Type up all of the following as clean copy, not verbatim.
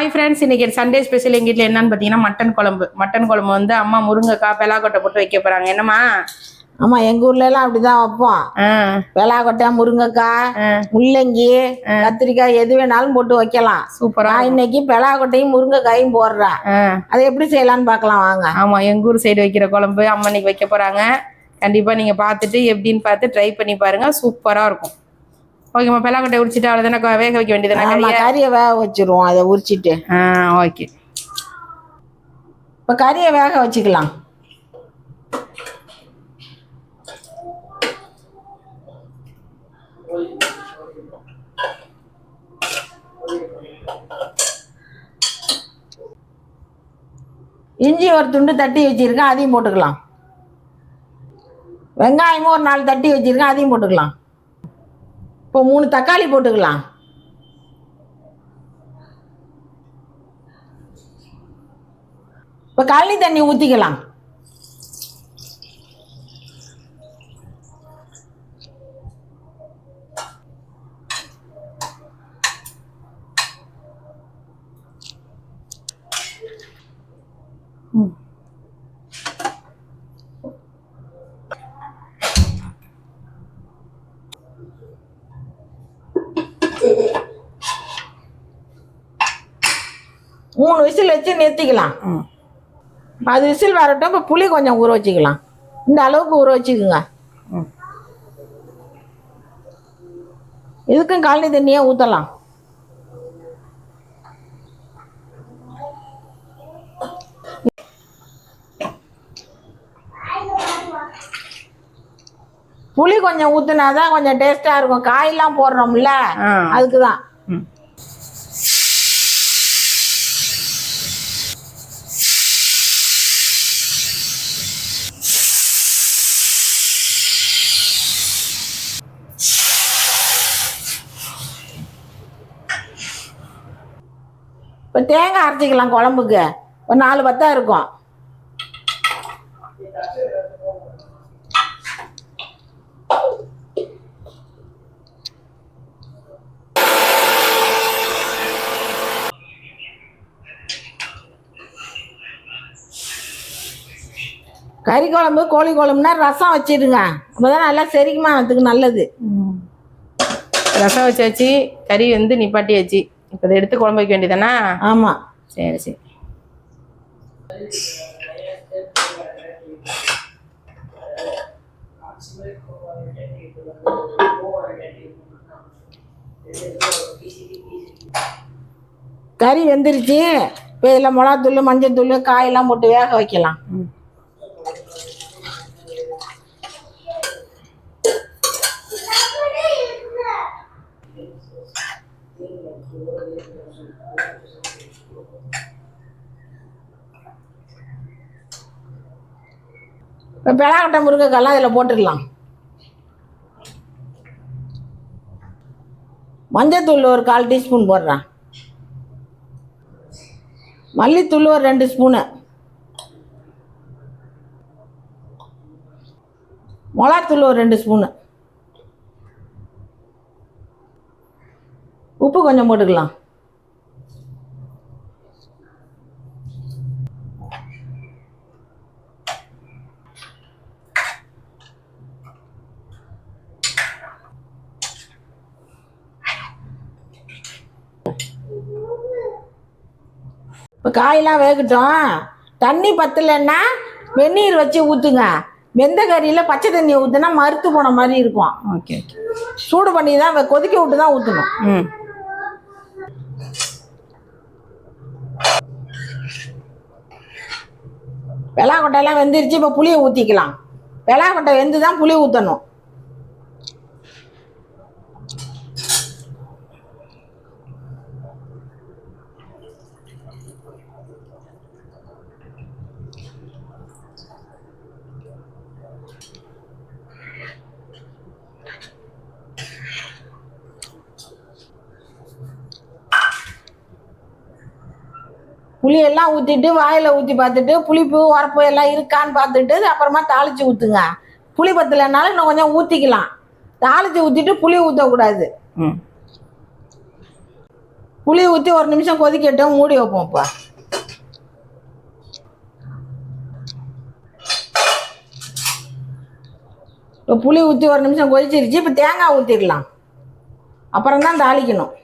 Hi friends, இன்னைக்கு Sunday special எங்கள் வீட்டில் என்னன்னு பார்த்தீங்கன்னா மட்டன் குழம்பு வந்து அம்மா முருங்கைக்காய் பெலாக்கொட்டை போட்டு வைக்க போகிறாங்க. என்னம்மா? ஆமாம், எங்கள் ஊர்லலாம் அப்படி தான் வைப்போம். பெலாக்கொட்டை, முருங்கைக்காய், முள்ளங்கி, கத்திரிக்காய் எது வேணாலும் போட்டு வைக்கலாம். சூப்பராக. நான் இன்னைக்கு பெலாக்கொட்டையும் முருங்கைக்காயும் போடுறேன். அதை எப்படி செய்யலான்னு பார்க்கலாம் வாங்க. ஆமாம், எங்கள் ஊர் சைடு வைக்கிற குழம்பு அம்மா இன்னைக்கு வைக்க போகிறாங்க. கண்டிப்பாக நீங்கள் பார்த்துட்டு எப்படின்னு பார்த்து ட்ரை பண்ணி பாருங்கள், சூப்பராக இருக்கும். ஓகேம்மா, பெலாக்கொட்டை உரிச்சிட்டு அவ்வளோதானே வேக வைக்க வேண்டியதானே? கறியை வேக வச்சிருவோம், அதை உரிச்சிட்டு. ஓகே, இப்போ கறியை வேக வச்சுக்கலாம். இஞ்சி ஒரு துண்டு தட்டி வச்சிருக்கேன், அதையும் போட்டுக்கலாம். வெங்காயமும் ஒரு 4 தட்டி வச்சிருக்கேன், அதையும் போட்டுக்கலாம். இப்போ 3 தக்காளி போட்டுக்கலாம். இப்போ கழனி தண்ணி ஊற்றிக்கலாம். மூணு விசில் வச்சு நிறுத்திக்கலாம். அது விசில் வரட்டும். இப்போ புளி கொஞ்சம் ஊற வச்சுக்கலாம். இந்த அளவுக்கு ஊற வச்சுக்குங்க. இதுக்கும் கழனி தண்ணியே ஊற்றலாம். புளி கொஞ்சம் ஊற்றினாதான் கொஞ்சம் டேஸ்டாக இருக்கும். காயெல்லாம் போடுறோம்ல, அதுக்கு தான். இப்போ தேங்காய் அரைச்சிக்கலாம். குழம்புக்கு ஒரு 4 பத்தா இருக்கும். கறி குழம்பு, கோழி குழம்புனா ரசம் வச்சிடுங்க. அப்போதான் நல்லா செரிக்குமானத்துக்கு நல்லது. ரசம் வச்சாச்சு, கறி வந்து நிப்பாட்டியாச்சு. இப்போ இதை எடுத்து குழம்பு வைக்க வேண்டியதானே? ஆமாம், சரி சரி. கறி வெந்துருச்சு. இப்போ இதில் மிளகாத்தூள், மஞ்சள் தூள், காயெல்லாம் போட்டு வேக வைக்கலாம். இப்போ பெலாக்கொட்டை, முருங்கைக்காய்லாம் இதில் போட்டுடலாம். மஞ்சத்தூள் ஒரு 1/4 டீஸ்பூன் போடுறேன். மல்லித்தூள் ஒரு 2 ஸ்பூனு. மிளகாத்தூள் ஒரு 2 ஸ்பூனு. உப்பு கொஞ்சம் போட்டுக்கலாம். இப்போ காயெல்லாம் வேகட்டும். தண்ணி பத்தலைன்னா வெந்நீர் வச்சு ஊற்றுங்க. வெந்த கறியில் பச்சை தண்ணியை ஊற்றுனா மறுத்து போன மாதிரி இருக்கும். Okay okay. சூடு பண்ணி தான் கொதிக்க விட்டு தான் ஊற்றணும். பெலாக்கொட்டையெல்லாம் வெந்துருச்சு. இப்போ புளியை ஊற்றிக்கலாம். பெலாக்கொட்டை வெந்து தான் புளி ஊற்றணும். புளியெல்லாம் ஊற்றிட்டு வாயில் ஊற்றி பார்த்துட்டு புளிப்பு உரப்பு எல்லாம் இருக்கான்னு பார்த்துட்டு அப்புறமா தாளித்து ஊற்றுங்க. புளி பத்தலைனாலும் இன்னும் கொஞ்சம் ஊற்றிக்கலாம். தாளித்து ஊற்றிட்டு புளி ஊற்றக்கூடாது. புளி ஊற்றி ஒரு நிமிஷம் கொதிக்கட்டும், மூடி வைப்போம். இப்போ புளி ஊற்றி ஒரு நிமிஷம் கொதிச்சிருச்சு. இப்போ தேங்காய் ஊற்றிடலாம். அப்புறம் தான் தாளிக்கணும்.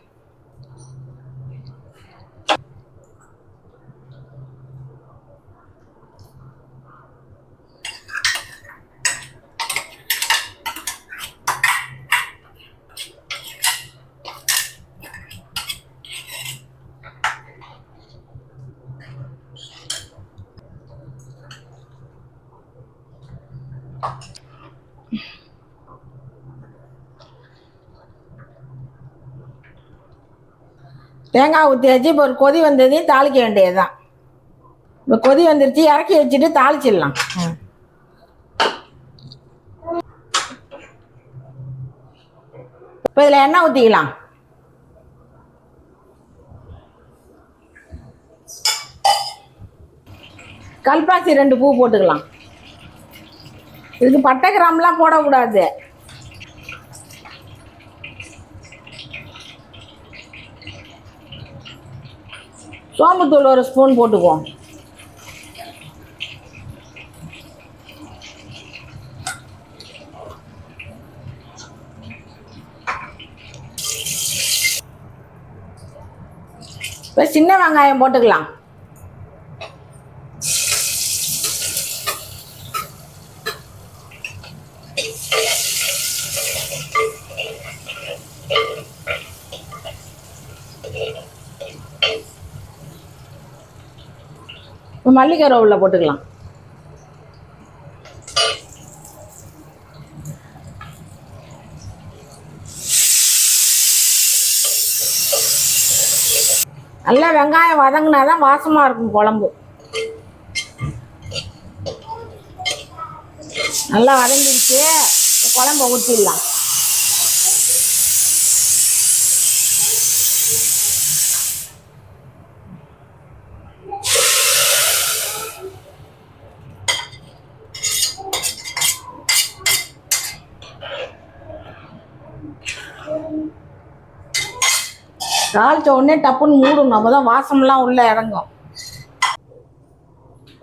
தேங்காய் ஊற்றியாச்சு. இப்போ ஒரு கொதி வந்ததையும் தாளிக்க வேண்டியது தான். இப்போ கொதி வந்துருச்சு, இறக்கி வச்சுட்டு தாளிச்சிடலாம். இப்போ இதில் எண்ணெய் ஊற்றிக்கலாம். கல்பாசி 2 பூ போட்டுக்கலாம். இதுக்கு பட்டை கிராம்பெலாம் போடக்கூடாது. சோம்புத்தூள் 1 ஸ்பூன் போட்டுக்குவோம். இப்போ சின்ன வெங்காயம் போட்டுக்கலாம். இப்போ மல்லிக்கருவேப்பிலை போட்டுக்கலாம். நல்லா வெங்காயம் வதங்கினா தான் வாசமாக இருக்கும் குழம்பு. நல்லா வதங்கிடுச்சு. குழம்ப ஊற்றிடலாம். தாளிச்ச உடனே டப்புன்னு மூடணும். நம்ம தான் வாசம்லாம் உள்ளே இறங்கும்.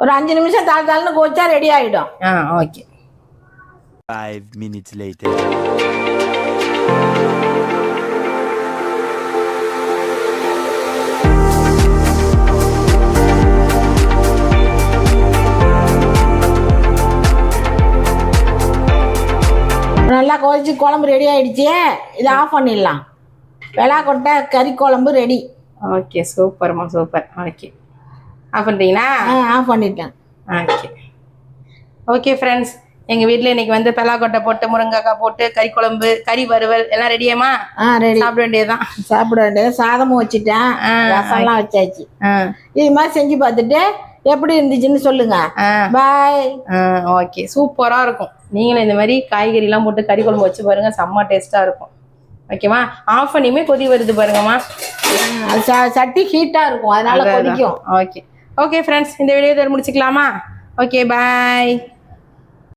ஒரு 5 நிமிஷம் தாழ்த்தாள்னு கோச்சா ரெடி ஆகிடும். ஓகே. 5 minutes later. நல்லா கொதிச்சு குழம்பு ரெடி ஆகிடுச்சு. இதை ஆஃப் பண்ணிடலாம். வெளாக்கொட்டை கறி குழம்பு ரெடி. ஓகே, சூப்பர்மா, சூப்பர். ஓகே, ஆஃப் பண்ணிட்டீங்களா? ஆஃப் பண்ணிட்டேன். ஓகே. ஓகே ஃப்ரெண்ட்ஸ், எங்கள் வீட்டில் இன்னைக்கு வந்து பெலாக்கொட்டை போட்டு முருங்கைக்காய் போட்டு கறி குழம்பு, கறி வறுவல் எல்லாம் ரெடியாம்மா? ரெடி. சாப்பிட வேண்டியதுதான். சாப்பிட வேண்டியது. சாதமும் வச்சுட்டேன், ரசம்லாம் வச்சாச்சு. இது மாதிரி செஞ்சு பார்த்துட்டு எப்படி இருந்துச்சுன்னு சொல்லுங்க. பாய். ஓகே, சூப்பராக இருக்கும். நீங்களும் இந்த மாதிரி காய்கறிலாம் போட்டு கறி குழம்பு வச்சு பாருங்க, செம்ம டேஸ்ட்டாக இருக்கும். ஓகேவா? ஆஃப் பண்ணியுமே கொதி வருது பாருங்கம்மா. சட்டி ஹீட்டாக இருக்கும், அதனால கொதிக்கும். ஓகே. ஓகே ஃப்ரெண்ட்ஸ், இந்த வீடியோ முடிச்சுக்கலாமா? ஓகே, பாய்.